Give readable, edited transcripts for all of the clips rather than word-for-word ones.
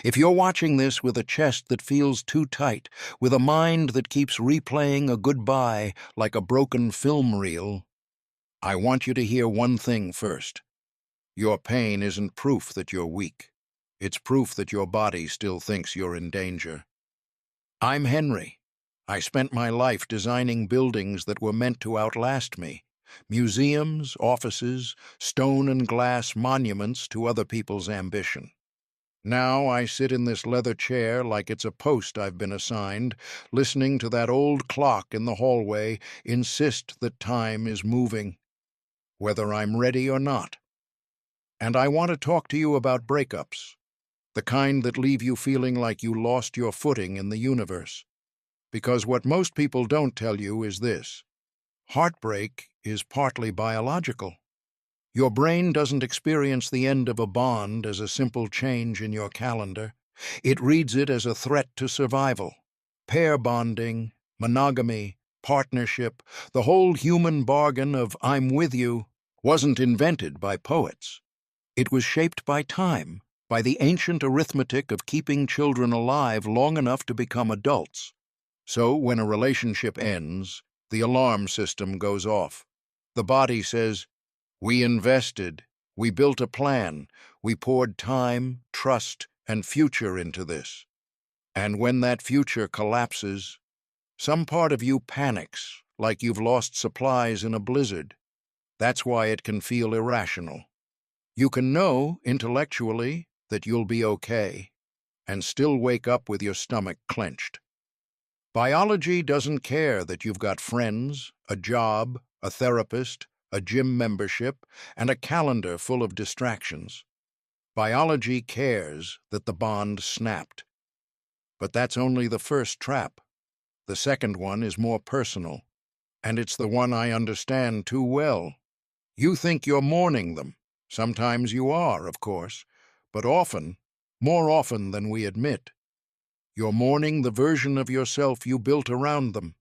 If you're watching this with a chest that feels too tight, with a mind that keeps replaying a goodbye like a broken film reel, I want you to hear one thing first. Your pain isn't proof that you're weak. It's proof that your body still thinks you're in danger. I'm Henry. I spent my life designing buildings that were meant to outlast me. Museums, offices, stone and glass monuments to other people's ambition. Now I sit in this leather chair like it's a post I've been assigned, listening to that old clock in the hallway insist that time is moving, whether I'm ready or not. And I want to talk to you about breakups, the kind that leave you feeling like you lost your footing in the universe. Because what most people don't tell you is this: heartbreak is partly biological. Your brain doesn't experience the end of a bond as a simple change in your calendar. It reads it as a threat to survival. Pair bonding, monogamy, partnership, the whole human bargain of "I'm with you" wasn't invented by poets. It was shaped by time, by the ancient arithmetic of keeping children alive long enough to become adults. So when a relationship ends, the alarm system goes off. The body says, "We invested, we built a plan, we poured time, trust, and future into this." And when that future collapses, some part of you panics, like you've lost supplies in a blizzard. That's why it can feel irrational. You can know, intellectually, that you'll be okay, and still wake up with your stomach clenched. Biology doesn't care that you've got friends, a job, a therapist, a gym membership, and a calendar full of distractions. Biology cares that the bond snapped. But that's only the first trap. The second one is more personal, and it's the one I understand too well. You think you're mourning them. Sometimes you are, of course, but often, more often than we admit, you're mourning the version of yourself you built around them,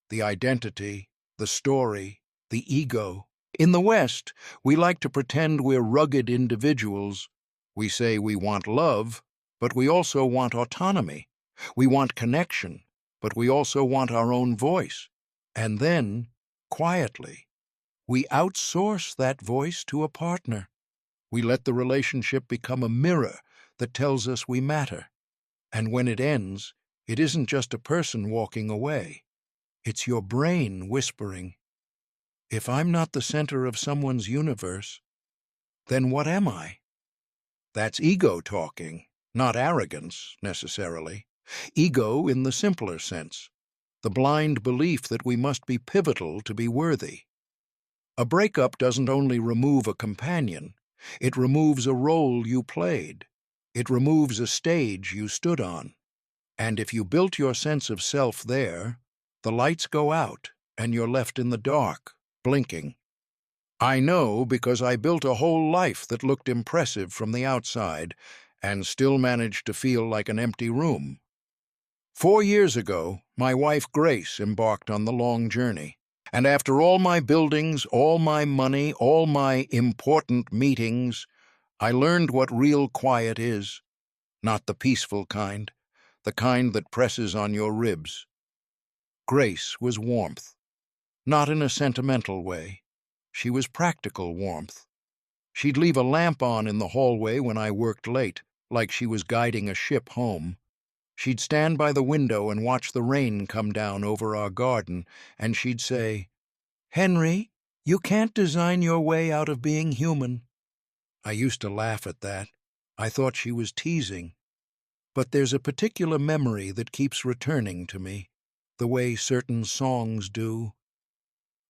the identity, the story, the ego. In the West, we like to pretend we're rugged individuals. We say we want love, but we also want autonomy. We want connection, but we also want our own voice. And then, quietly, we outsource that voice to a partner. We let the relationship become a mirror that tells us we matter. And when it ends, it isn't just a person walking away. It's your brain whispering, "If I'm not the center of someone's universe, then what am I?" That's ego talking, not arrogance, necessarily. Ego in the simpler sense, the blind belief that we must be pivotal to be worthy. A breakup doesn't only remove a companion, it removes a role you played. It removes a stage you stood on. And if you built your sense of self there, the lights go out and you're left in the dark, blinking. I know because I built a whole life that looked impressive from the outside and still managed to feel like an empty room. 4 years ago, my wife Grace embarked on the long journey. And after all my buildings, all my money, all my important meetings, I learned what real quiet is. Not the peaceful kind, the kind that presses on your ribs. Grace was warmth, not in a sentimental way. She was practical warmth. She'd leave a lamp on in the hallway when I worked late, like she was guiding a ship home. She'd stand by the window and watch the rain come down over our garden, and she'd say, "Henry, you can't design your way out of being human." I used to laugh at that. I thought she was teasing. But there's a particular memory that keeps returning to me, the way certain songs do.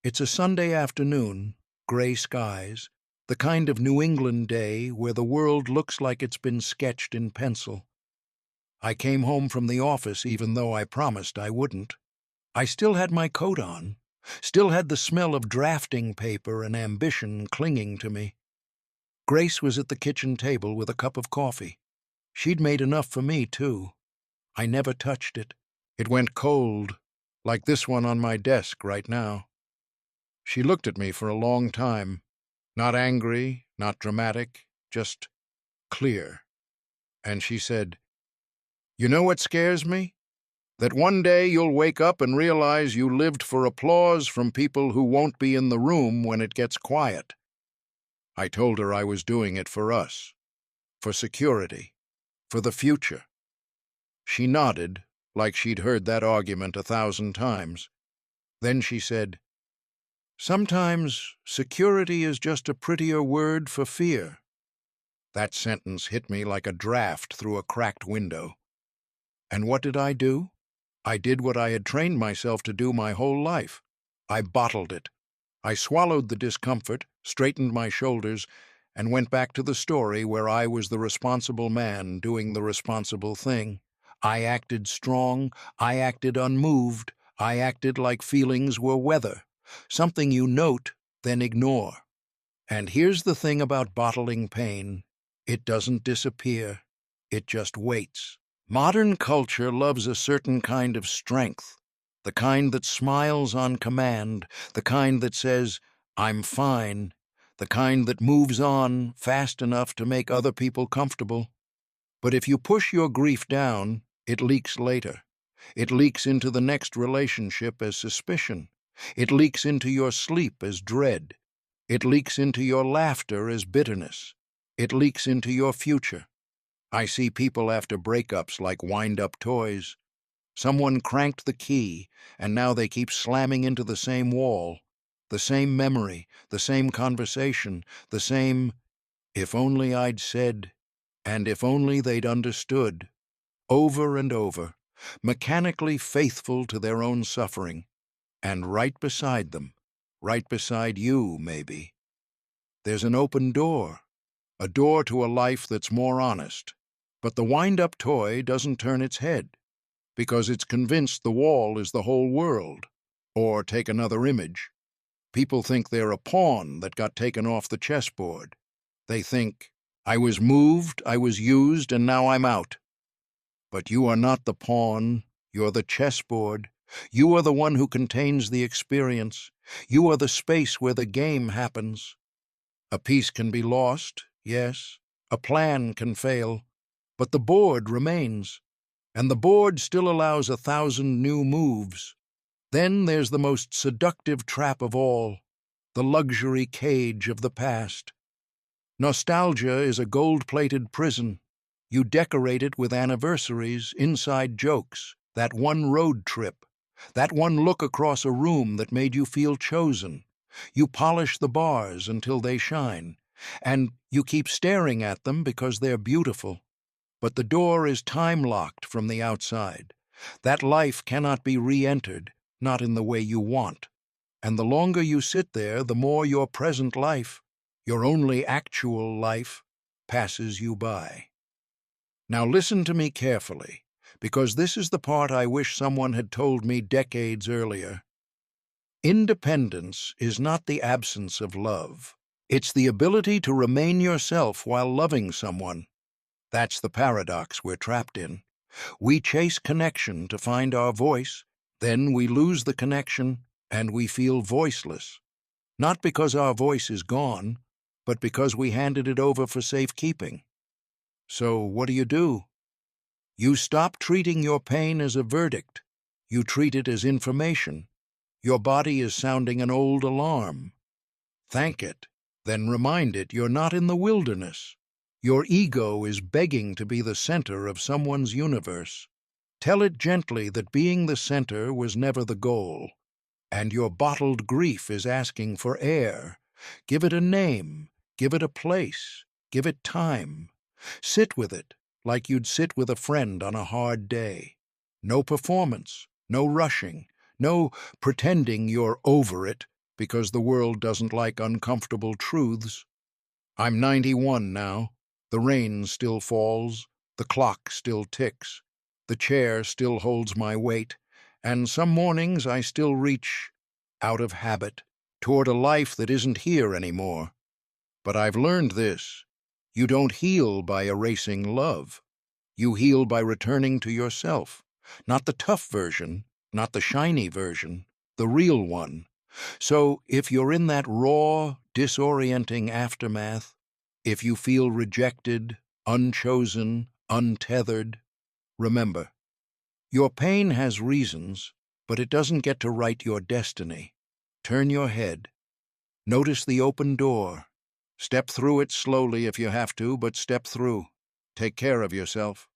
It's a Sunday afternoon, gray skies, the kind of New England day where the world looks like it's been sketched in pencil. I came home from the office even though I promised I wouldn't. I still had my coat on, still had the smell of drafting paper and ambition clinging to me. Grace was at the kitchen table with a cup of coffee. She'd made enough for me, too. I never touched it. It went cold, like this one on my desk right now. She looked at me for a long time, not angry, not dramatic, just clear. And she said, You know what scares me? That one day you'll wake up and realize you lived for applause from people who won't be in the room when it gets quiet. I told her I was doing it for us, for security, for the future. She nodded, like she'd heard that argument 1,000 times. Then she said, "Sometimes security is just a prettier word for fear." That sentence hit me like a draft through a cracked window. And what did I do? I did what I had trained myself to do my whole life. I bottled it. I swallowed the discomfort, straightened my shoulders, and went back to the story where I was the responsible man doing the responsible thing. I acted strong, I acted unmoved, I acted like feelings were weather, something you note, then ignore. And here's the thing about bottling pain. It doesn't disappear. It just waits. Modern culture loves a certain kind of strength, the kind that smiles on command, the kind that says, "I'm fine," the kind that moves on fast enough to make other people comfortable. But if you push your grief down, it leaks later. It leaks into the next relationship as suspicion. It leaks into your sleep as dread. It leaks into your laughter as bitterness. It leaks into your future. I see people after breakups like wind-up toys. Someone cranked the key, and now they keep slamming into the same wall. The same memory, the same conversation, the same, "If only I'd said," and "if only they'd understood," over and over, mechanically faithful to their own suffering. And right beside them, right beside you, maybe, there's an open door, a door to a life that's more honest. But the wind-up toy doesn't turn its head, because it's convinced the wall is the whole world. Or take another image. People think they're a pawn that got taken off the chessboard. They think, "I was moved, I was used, and now I'm out." But you are not the pawn, you're the chessboard. You are the one who contains the experience. You are the space where the game happens. A piece can be lost, yes. A plan can fail. But the board remains, and the board still allows 1,000 new moves. Then there's the most seductive trap of all, the luxury cage of the past. Nostalgia is a gold-plated prison. You decorate it with anniversaries, inside jokes, that one road trip, that one look across a room that made you feel chosen. You polish the bars until they shine, and you keep staring at them because they're beautiful. But the door is time-locked from the outside. That life cannot be re-entered, not in the way you want. And the longer you sit there, the more your present life, your only actual life, passes you by. Now listen to me carefully, because this is the part I wish someone had told me decades earlier. Independence is not the absence of love. It's the ability to remain yourself while loving someone. That's the paradox we're trapped in. We chase connection to find our voice, then we lose the connection, and we feel voiceless. Not because our voice is gone, but because we handed it over for safekeeping. So what do? You stop treating your pain as a verdict. You treat it as information. Your body is sounding an old alarm. Thank it, then remind it you're not in the wilderness. Your ego is begging to be the center of someone's universe. Tell it gently that being the center was never the goal. And your bottled grief is asking for air. Give it a name, give it a place, give it time. Sit with it like you'd sit with a friend on a hard day. No performance, no rushing, no pretending you're over it because the world doesn't like uncomfortable truths. I'm 91 now. The rain still falls, the clock still ticks, the chair still holds my weight, and some mornings I still reach, out of habit, toward a life that isn't here anymore. But I've learned this. You don't heal by erasing love. You heal by returning to yourself. Not the tough version, not the shiny version, the real one. So if you're in that raw, disorienting aftermath, if you feel rejected, unchosen, untethered, Remember, your pain has reasons, but it doesn't get to write your destiny. Turn your head. Notice the open door. Step through it slowly if you have to, but step through. Take care of yourself.